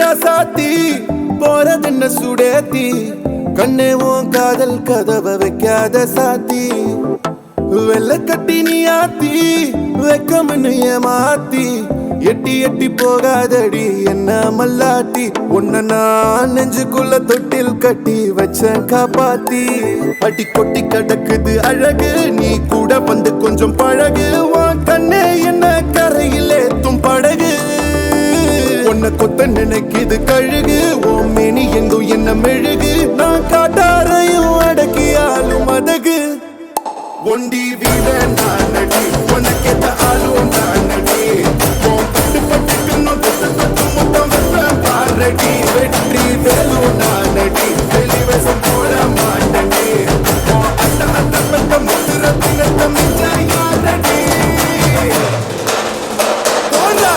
ராசாத்தி போறதென்ன சுடேத்தி கண்ணே உன் காதல் கதவை வைக்காத சாத்தி வெள்ள கட்டி நீ ஆத்தி வெக்கம்னு ஏமாத்தி எட்டி எட்டி போகாதடி என்ன மல்லாட்டி உன்ன நான் நெஞ்சுக்குள்ள தொட்டில் கட்டி வச்ச காப்பாத்தி அடி கொட்டி கிடக்குது அழகு நீ கூட வந்து கொஞ்சம் பழகு உன் கண்ணே என்ன கரையில் ஏத்தும் படகு உன்னை கொத்த நினைக்குது கழுகு உன் மேனி எங்கும் என்ன மெழுகு நான் காட்டாரையும் அடக்கியாலும் அதகு ஒண்டி வீட நானடி உனக்கேத்த ஆளும் நானடி பட்டு பட்டுக்கணும் தொட்டு தொட்டு முத்தம் வெப்பம் பாரடி வெற்றி வேலும் நானடி வெளிவசம் போட மாட்டடி அத்த அத்த பட்ட முத்துர தினத்த மிஞ்ச யாரடி போடா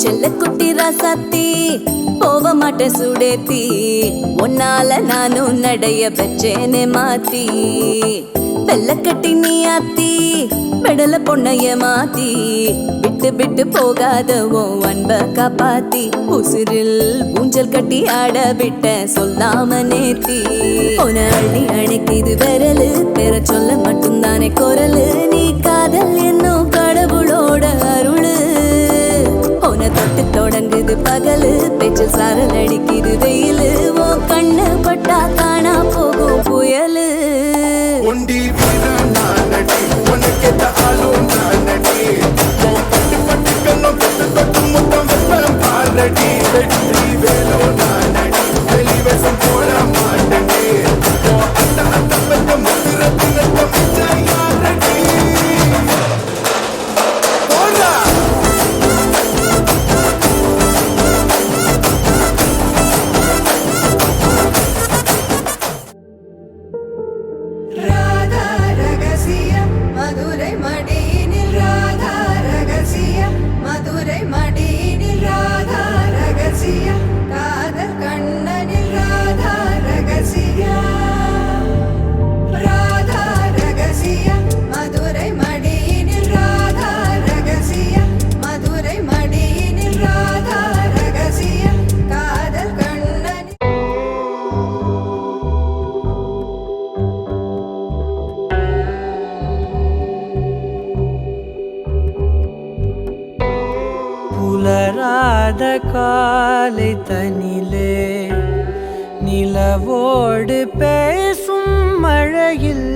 செல்லக்குட்டி ராசாத்தி போவ மாட்டேன் சுடேத்தி உன்னால நானும் நடைய பெற்றேனே மாத்தி வெள்ளக்கட்டி நீ ஆத்தி பெடல பொண்ணைய மாத்தி விட்டு விட்டு போகாத உன் அன்ப காப்பாத்தி உசிரில் ஊஞ்சல் கட்டி ஆட விட்ட சொல்லாம நேத்தி உன அள்ளி அணைக்குது விரலு பெற சொல்ல மட்டும்தானே குரலு நீ காதல் என்னும் கடவுளோட அருளு தொட்டு தொடங்குது பகலு பேச்சில் சாரல் அடிக்குது வெயிலு ஓ கண்ணு பட்டா காணா போகும் புயலு ஒண்டி வீர நானடி உனக்கேத்த ஆளும் நானடி பட்டு பட்டுக்கணும் தொட்டு தொட்டு முத்தம் வெப்பம் பாரடி வெற்றி வேலும் நானடி வெளிவசம் போட மாட்டடி அத்த அத்த பத்த முத்துர தினத்த மிச்ச யாரடி போடா மதுரை மடியினில் ராதா ரகசியம் மதுரை மடியினில் ராதா ரகசியம் காதல் கண்ணனில் ராதா ரகசியம் ராதா ரகசியம் மதுரை மடியினில் ராதா ரகசியம் மதுரை மடியினில் ராதா ரகசியம் காதல் கண்ணனில் புலராத காலை தனிலே நிலவோடு பேசும் மழையில்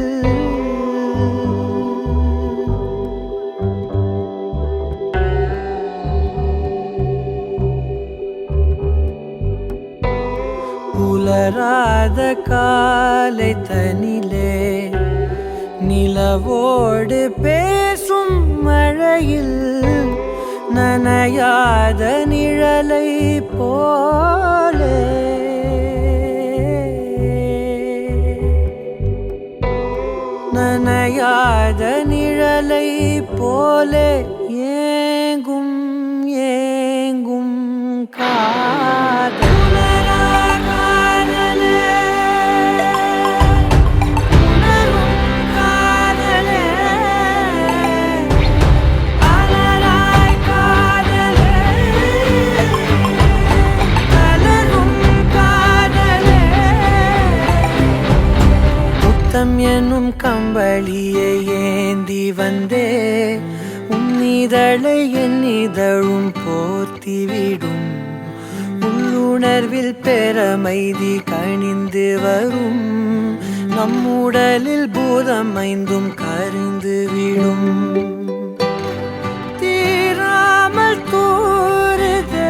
புலராத காலை தனிலே நிலவோடு பேசும் மழையில் நனையாத நிழலை போலே நனையாத நிழலை போலே ஏங்கும் ஏங்கும் காதலே வழியை ஏந்தி வந்தே உன்னிதழை என் இதழும் போர்த்திவிடும் உள்ளுணர்வில் பெறமைதி கணிந்து வரும் நம்முடலில் பூதம் ஐந்தும் கரிந்து விடும் தீராமல் தூருதே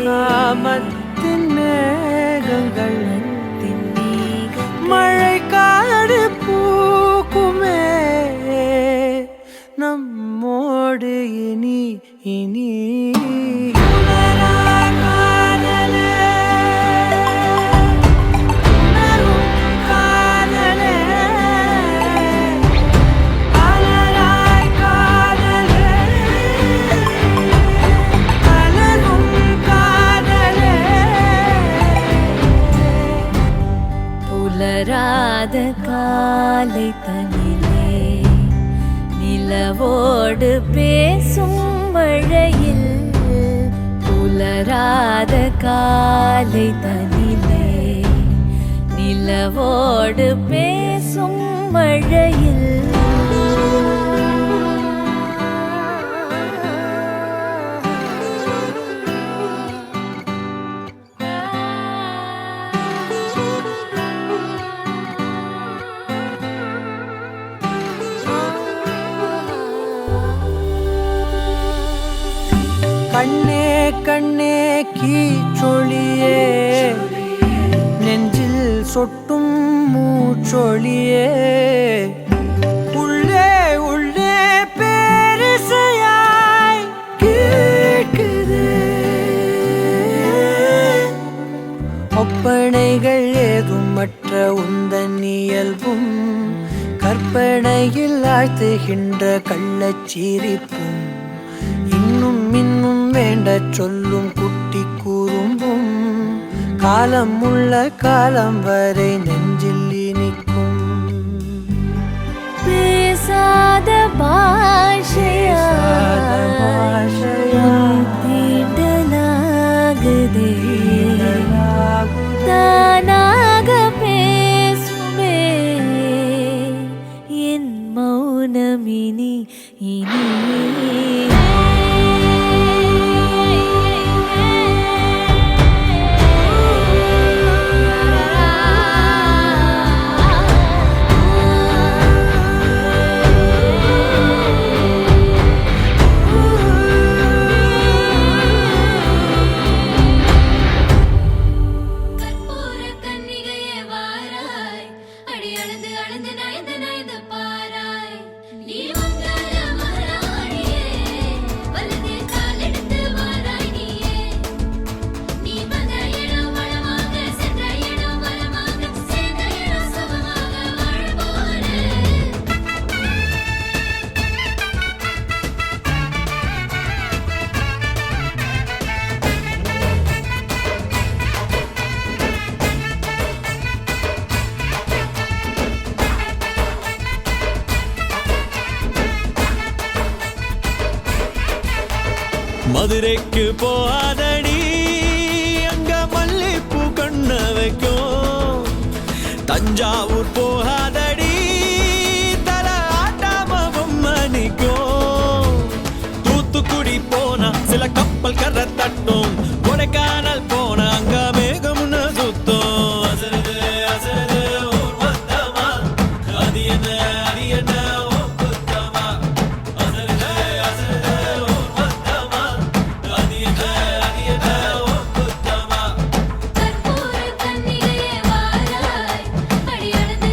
காமத்தின் மேகங்கள் மழை காடு பூக்குமே நம்மோடு இனி இனி புலராத காலை தனிலே நிலவோடு பேசும் மழையில் புலராத காலை தனிலே நிலவோடு பேசும் மழையில் கண்ணே கண்ணே கீச்சொழியே நெஞ்சில் சொட்டும் மூச்சொழியே உள்ளே உள்ளே பேரிசையாய் கேட்குது ஒப்பனைகள் ஏதும் மற்ற உந்தன் இயல்பும் கற்பனையில் ஆழ்த்துகின்ற கள்ளச்சிரிப்பும் இன்னும் இன்னும் வேண்ட சொல்லும் குட்டி கூறும்பும் காலம் உள்ள காலம் வரை நெஞ்சில் இனிக்கும் பேசாத பாஷையா தீண்டலாகுதே தானாக பேசுமே என் மௌனமினி இனி மதுரைக்கு போகாதடி அங்க மல்லிப்பூ கண்ண வைக்கும் தஞ்சாவூர் போகாதடி தல ஆட்டாம பொம்மணிக்கும் தூத்துக்குடி போனா சில கப்பல் கரை தட்டும் கொடைக்கானல் போனா அங்க மேகம்னு சுத்தும் அசருது அசருது ஊர் மொத்தமா அது என்ன அது என்ன கற்பூர கன்னிகையே வாராய் அடி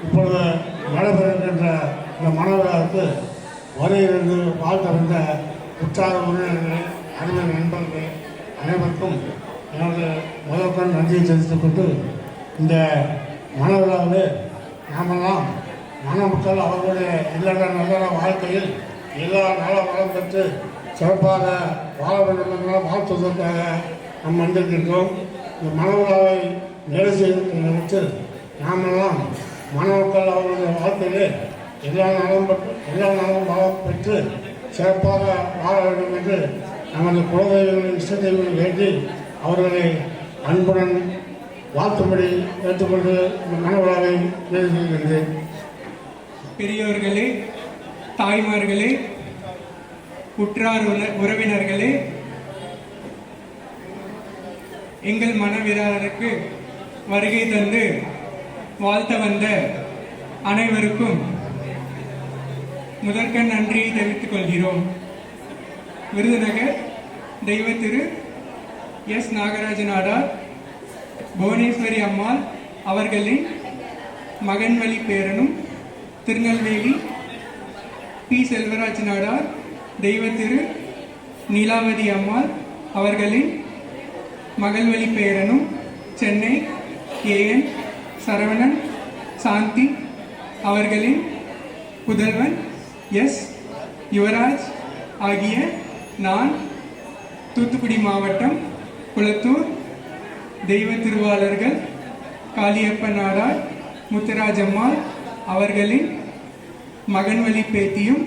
இப்பொழுது நடைபெறுகின்ற இந்த மனவிழாவுக்கு வருகிறது வாழ்த்த வந்த உற்சாக உறவினர்கள் அருமை நண்பர்கள் அனைவருக்கும் எனது முதற்கண் நன்றியை தெரிவித்துக் கொண்டு இந்த மனவிழாவில் நாமெல்லாம் மணமக்கள் அவர்களுடைய இல்லற நல்ல வாழ்க்கையில் எல்லா நல வளம் பெற்று சிறப்பாக வாழ வேண்டும் என்ற வாழ்த்துவதற்காக நாம் வந்திருக்கின்றோம். இந்த மனவிழாவை நிறைவு செய்து நாமெல்லாம் மணமக்கள் அவர்களுடைய வாழ்க்கையிலே எல்லா நலம் வளம் பெற்று சிறப்பாக வாழ வேண்டும் என்று நமது குலதெய்வங்களின் இஷ்ட தெய்வங்களை வேண்டி அவர்களை அன்புடன் வாழ்த்தும்படி ஏற்றுக்கொண்டு இந்த மனவிழாவை நிறைவு செய்கின்றேன். பெரியோர்களே, தாய்மார்களே, உற்றார் உறவினர்களே, எங்கள் மனவிழாவிற்கு வருகை தந்து வாழ்த்த வந்த அனைவருக்கும் முதற்கண் நன்றியை தெரிவித்துக் கொள்கிறோம். விருதுநகர் தெய்வ திரு எஸ் நாகராஜ நாடார் புவனேஸ்வரி அம்மாள் அவர்களின் மகன் வழி பேரனும், திருநெல்வேலி பி செல்வராஜ் நாடார் தெய்வ திரு நீலாவதி அம்மாள் அவர்களின் மகள் வழி பேரனும், சென்னை ஏஎன் சரவணன் சாந்தி அவர்களின் புதல்வன் எஸ் யுவராஜ் ஆகிய நான் தூத்துக்குடி மாவட்டம் குளத்தூர் தெய்வ திருவாளர்கள் காளியப்பன் நாடார் முத்துராஜம்மாள் அவர்களின் மகன் வழி பேத்தியும்,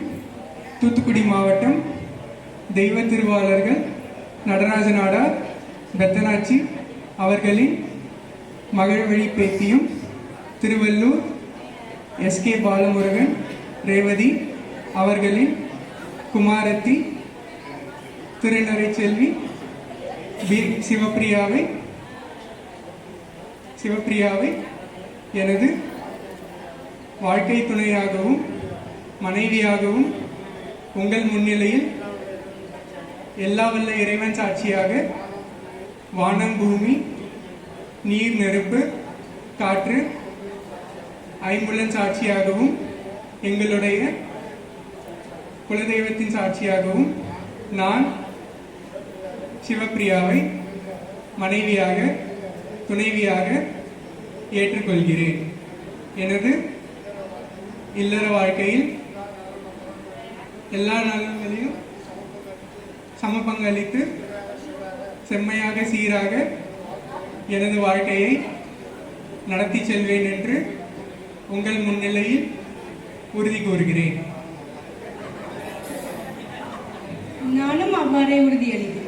தூத்துக்குடி மாவட்டம் தெய்வ திருவாளர்கள் நடராஜ நாடார் பெத்தனாச்சி அவர்களின் மகள் வழி பேத்தியும், திருவள்ளூர் எஸ்கே பாலமுருகன் ரேவதி அவர்களின் குமாரத்தி திருநரை செல்வி சிவப்பிரியாவை எனது வாழ்க்கை துணையாகவும் மனைவியாகவும் உங்கள் முன்னிலையில் எல்லா வல்ல இறைவன் சாட்சியாக வானம் பூமி நீர் நெருப்பு காற்று ஐம்புலன் சாட்சியாகவும் எங்களுடைய குலதெய்வத்தின் சாட்சியாகவும் நான் சிவப்பிரியாவை மனைவியாக துணைவியாக ஏற்றுக்கொள்கிறேன். எனது இல்லற வாழ்க்கையில் எல்லா நலன்களையும் சமபங்களித்து செம்மையாக சீராக எனது வாழ்க்கையை நடத்தி செல்வேன் என்று உங்கள் முன்னிலையில் உறுதி கூறுகிறேன். நானும் அவ்வாறே உறுதியளிக்கிறேன்.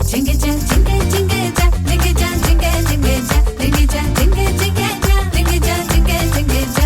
Jingle ja, jingle ja, jingle ja, jingle ja, jingle jingle ja, jingle ja, jingle jingle ja.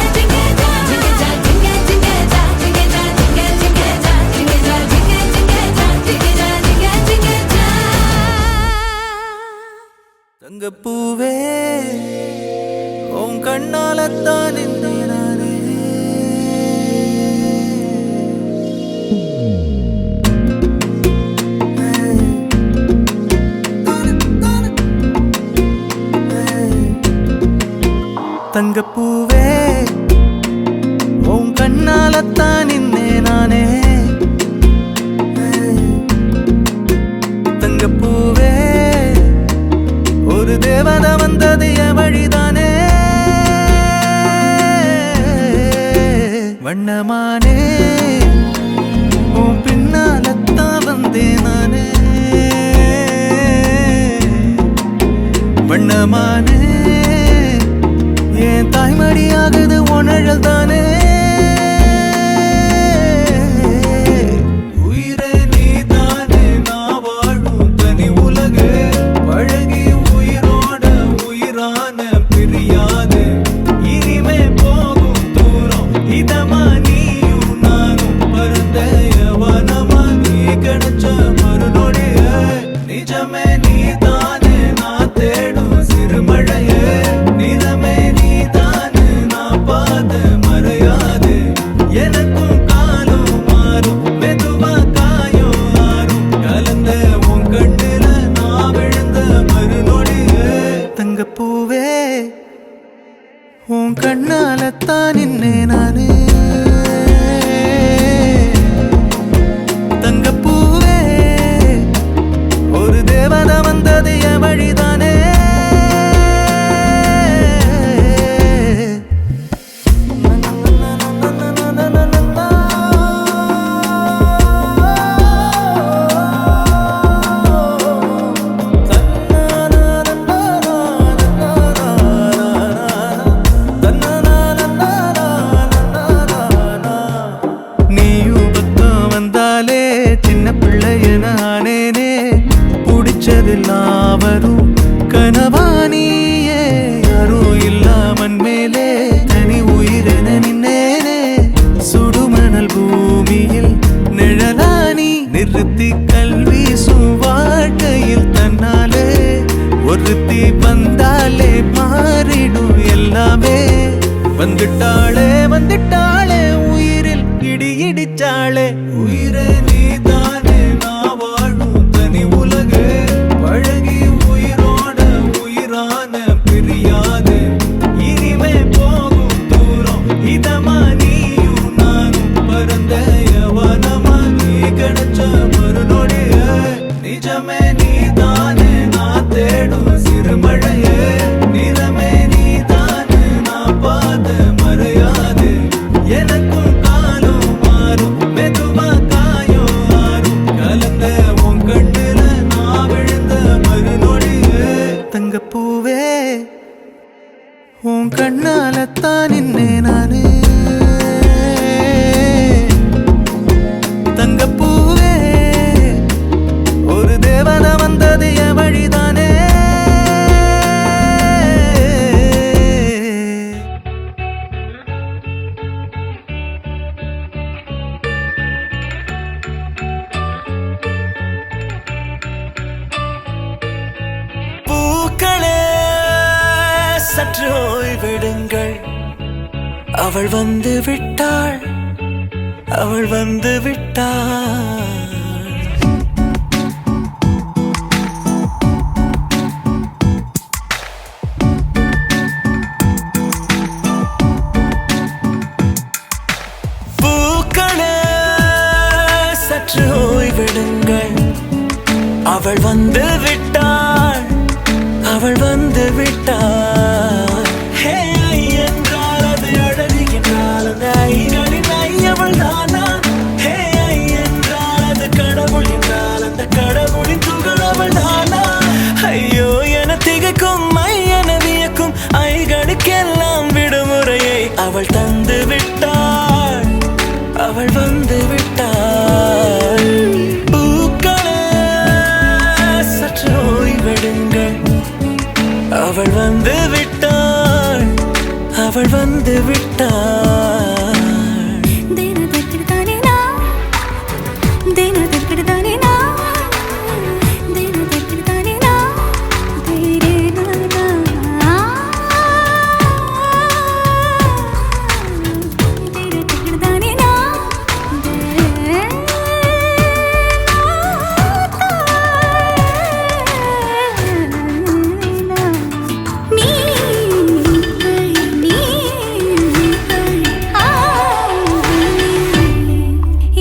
தங்கப்பூவே உன் கண்ணாலத்தான் நானே தங்கப்பூவே உன் கண்ணாலத்தான் நானே தங்கப்பூவே ஒரு தேவதை வந்தது என் வழிதானே வண்ணமானே உன் பின்னாலத்தான் வந்தேன் நானே வண்ணமானே என் தாய்மடியாகுது உணழல் தானே உயிரே நீதானே நான் வாழும் தனி உலகு பழகி உயிரோட உயிரான பிரியாது இனிமே போகும் தூரம் இதமா நீயும் நானும் பரந்த வனமா நீ கிடைச்ச மறுநொடிய நிஜமே நீதானே நான் தேடும் சிறுமழையே நிறமே நீதானே நான் பாத மறையாது எனக்கும் காலம் மாறும் மெதுவா காயம் ஆறும் கலந்த உன் கண்ணுல நான் விழுந்த மறுநொடியே தங்கப்பூவே உன் கண்ணாலத்தான் நின்னே நானே தங்கப்பூவே ஒரு தேவதை வந்தது என் வழிதானே வந்தாலே மாறிடும் எல்லாமே. வந்துட்டாளே வந்துட்டாளே உயிரில் இடி இடிச்சாளே. உயிரே நீதானே நான் வாழும் தனி உலகு. பழகி உயிரோட உயிரான பிரியாது. இனிமே போகும் தூரம் இதமா நீயும் நானும் பரந்த யவனமா. நீ கிடைச்ச மறுநொடிய நிஜமே நீதானே நான் தேடும் சிறுமழையே. நிறமே நீதானே நான் பார்த்த மறையாது. எனக்கும் காலம் மாறும் மெதுவா காயம் ஆறும். கலந்த உன் கண்ணுல நான் விழுந்த மறுநொடியே. தங்கப்பூவே உன் கண்ணாலத்தான் நின்னே நானே. தங்கப்பூவே ஒரு தேவதை வந்தது என் வழிதானே. பூக்களே சற்று ஓய்வெடுங்கள். அவள் வந்து விட்டாள், அவள் வந்து விட்டாள். பூக்களே சற்று ஓய்வெடுங்கள். அவள் வந்து விட்டாள், அவள் வந்து விட்டாள். ஹே ஐ என்றால் அது அழகு என்றால் அந்த ஐகளின் ஐ அவள் தானா. ஹே ஐ என்றால் அது கடவுள் என்றால் அந்த கடவுளின் துகள் அவள் தானா. ஐயோ என திகைக்கும் ஐ என வியக்கும் ஐகளுக்கெல்லாம் விடுமுறையை அவள் தந்து விட்டாள், அவள் வந்து விட்டாள். பூக்களே சற்று ஓய்வெடுங்கள். அவள் வந்து விட்டாள், அவள் வந்து விட்டாள். தினதிற்கிடுதானே நான், தினதிற்கிடுதானே நான், தினதிற்கிடுதானே நான், தேரே நானா. தினதிற்கிடுதானே நான், தேரே நானா.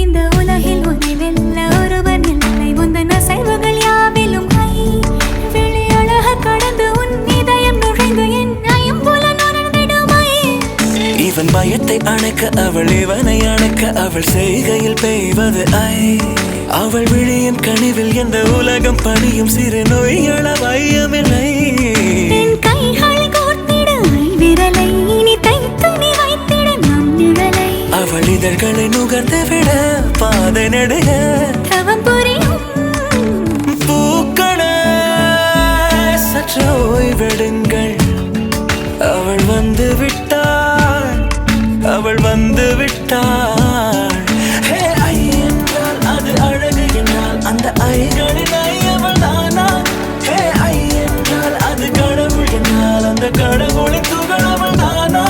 இந்த உலகில் உன்னை வெல்ல ஒருவன் இல்லை. முந்தன செயல்கள் யாவிலும் கை வெளி அழக கடந்து உன் இதயம் நுழைந்து என் ஐம்புலன் உணர்ந்திடுமை. இவன் பயத்தை அணைக்க அவள் இவனை அணைக்க அவள் செய்கையில் பெய்வது ஐ. அவள் விழியின் கனிவில் எந்த உலகம் பணியும் சிறு நோய்கள வையமில்லை. என் கைகளை கோர்த்திட விரலை இனி தைத்து நீ வைத்திட நம் நிழலை. அவள் இதழ்களை நுகர்ந்து விட பாதை நடுக தவம் புரியும். பூக்களே சற்று ஓய்வெடுங்கள். அவள் வந்து விட்டாள், அவள் வந்து விட்டாள். ஹே ஐ என்றால் அது அழகு என்றால் அந்த ஐகளின் ஐ அவள் தானா. ஹே ஐ என்றால் அது கடவுள் என்றால் அந்த கடவுளின் துகள் அவள் தானா.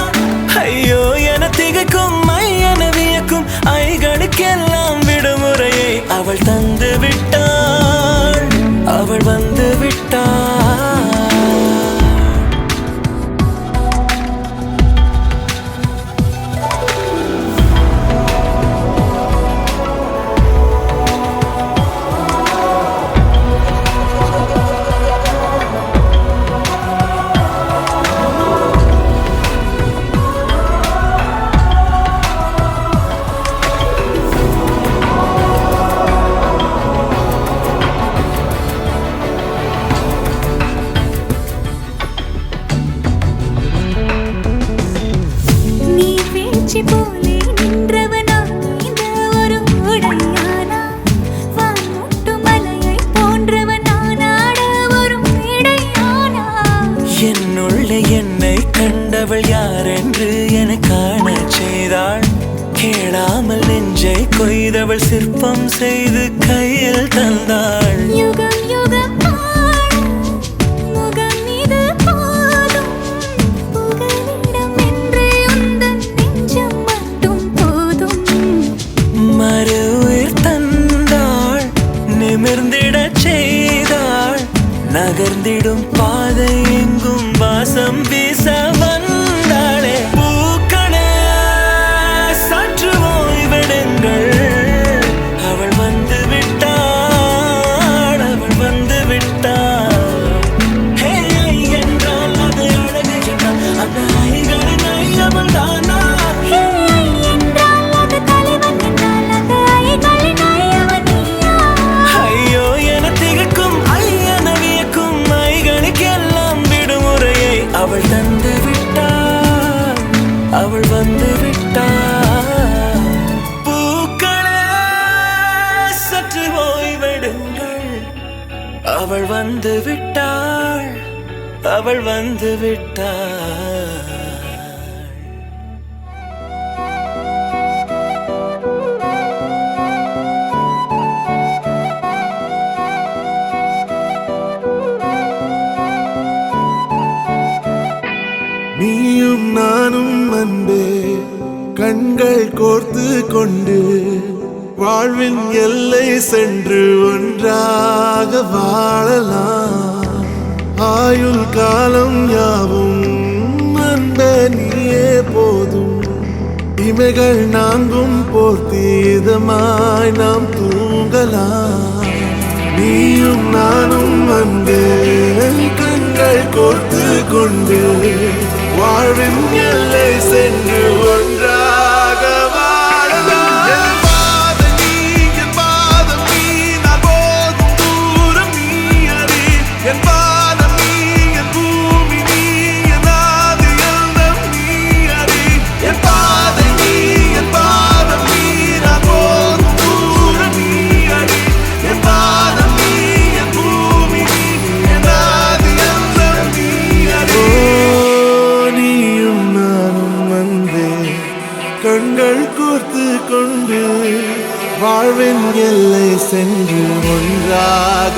ஐயோ என திகைக்கும் ஐ என வியக்கும் ஐகளுக்கெல்லாம் விடுமுறையை அவள் தந்து விட்டாள், அவள் வந்து விட்டாள். கண்டவள் யாரென்று என காணச் செய்தாள். கேளாமல் நெஞ்சை கொய்தவள் சிற்பம் செய்து கையில் தந்தாள். யுகம் யுகம் முகம் இது அவள் வந்து விட்டாள். நீயும் நானும் அன்பே கண்கள் கோர்த்து கொண்டு வாழ்வின் எல்லை சென்று ஒன்றாக வாழலாம். ஆயுள் காலம் யாவும் அன்பே நீயே போதும். இமைகள் நான்கும் போர்த்தி இதமாய் நாம் தூங்கலாம். நீயும் நானும் அன்பே கண்கள் கோர்த்து கொண்டு வாழ்வின் எல்லை சென்று ஒன்றாக வாழலாம். என் பாதம் நீ, என் பாதம் நீ, நான் போகும் தூரம் நீ அறி. என் பாதம் நீ, என் பூமி நீ, என் ஆதி எல்லாம் நீ அறி. என் பாதம் நீ, என் பாதம் நீ, நான் போகும் தூரம் நீ அறி. என் பாதம் நீ, என் பூமி நீ, என் ஆதி எல்லாம் நீ அறி. நீயும் நானும் வந்தே கண்கள் கோர்த்து கொண்டு வாழ்வின் எல்லை சென்று ஒன்றாக